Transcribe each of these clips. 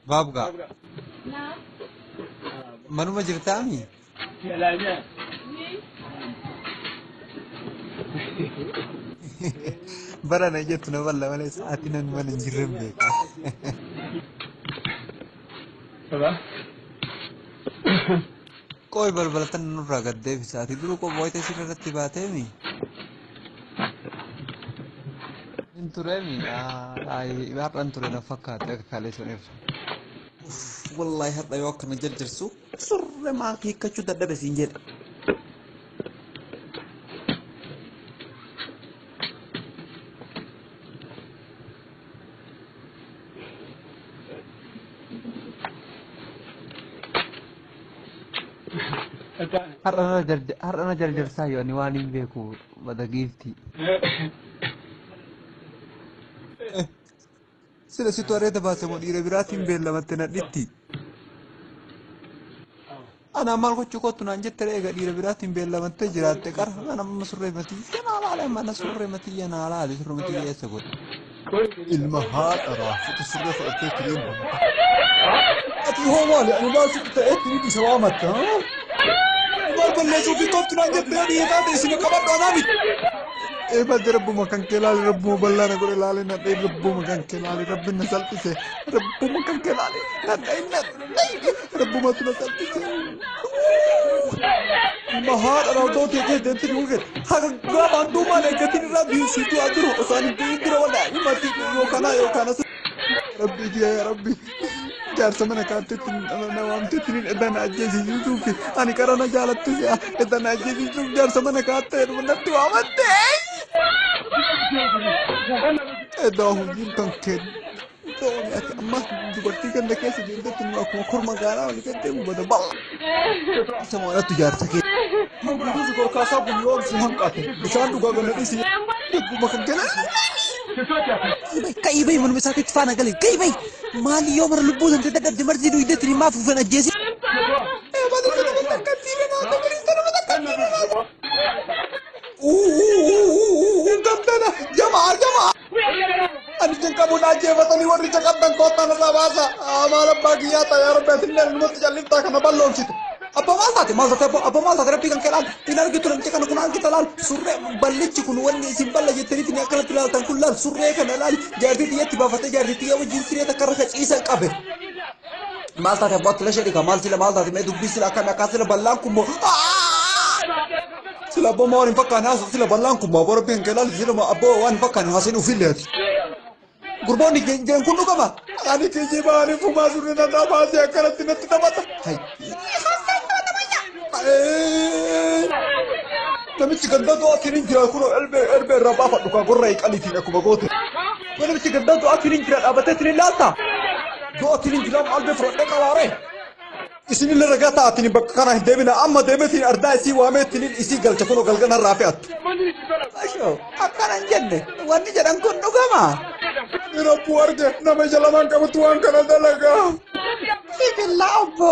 Babga. Manu majirtami. Bara na jettu na walla wala saati nan man jirrem beka. Koi balbalatan nurra gadde bisati duru ko boyte sirratti baatemi. Inturemi ay warran ture na fakkaate kale sonef. Wallahi hadda yoo kana jarjarsu surre ma hiikkachu dadhabe siin jedhe. Har'ana jarjarsaa yoo ani waan hin beeku badagiifti. Sila situ areeda baasamoo dhiira biraatiin beellamatte nadhitti. Ana maal gochuu kottu naan jette eega dhiira biraatiin beellamattee jiraatte qara ana amma surree matii yanaa laale mana surree matii yanaa laale surree matii eessa godhe. Ilma haadha raafutu surree fudhattee kiriin ati hoo maali ani baasitti ta'ee kiriin isa waamatta. Maal balleessuu fi kottu naan jette adii taate isin qabadhu anaa miti. Eebadde rabbuma kan kee laale rabbuma bal'aana godhe laale nadhee rabbuma kan kee laale rabbina salphise rabbuma kan kee laale nadhee rabbumatu na salphise. Mahaadha raawwatoo kee deemtee dhufe haga gaafaan duumaan eeggatiin irraa biisituu aduru osoo ani dura wala himatti yookaan rabbi diyaa rabbi jaarsa mana kaattetti na waamtetti ni edana ajjeesisuuf ani qarana jaalattu edana ajjeesisuuf jaarsa mana kaattee natti waamatte. Edaa hojiin kan kennu ta'uu ati amma dubartii kan keessa jirtetti nu akkuma korma gaaraa walii kan deemu bada ba'a. Isa maalatu jaarsa kee. Manguddoon korkaasaa guyyoon si hanqate bishaan dhugaa ganadhisi eegguma kan kennan. Ka'ii bayi manuma isaatti faana galee ka'ii bayi maali yoo mara lubbuu tante dadhabde marti duydeetti himaa fuufan ajjeesi. Gandana jamaa ani jengkamu naje batani warri cakaddan kota na basa amala bagiya tayar betinne numati jallifta kana ballon situ apa malta rabbi kan kelal tinar gitu nanti kan kunal kita lal surre ballichi kun wanni isin balla jettani tin akala tilal tan kullal surre kana lal jardi tiya tibafate jardi tiya wajin sire ta karaka isa qabe malta ta bot la sherika malta me dubbi sila kana kasila ballan kumbo sila bomo rin fakkan hasu sila ballan kumbo boro ben kelal sila ma abo wan fakkan hasinu filati gurboni gen kunu kama ani ke jibani fuma surre na da base akala tinatti tamata hay namichi gandatu akinin jira kuno elbe rabaa fadhu ka gorra iqalitiin akkuma goote namichi gandatu akinin jira dhaabateetiin ilaalta yoo akinin jira albe fudhadhe qabaare isinillee ragaa taatini bakka kana hin deebina amma deemetiin ardaa isii waameetiin isii galcha kuno galgana irraa fe'attu. Ashoo akkana hin jenne wanni jedhan kun dhugama. Rabbuu arge nama ija lamaan qabutu waan kana dalagaa. Sibilla obbo.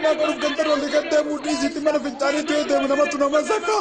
Nama garuu gandara olii gad deemuu dhiisitti mana fincaanii ta'ee deemu namatu nama sakka.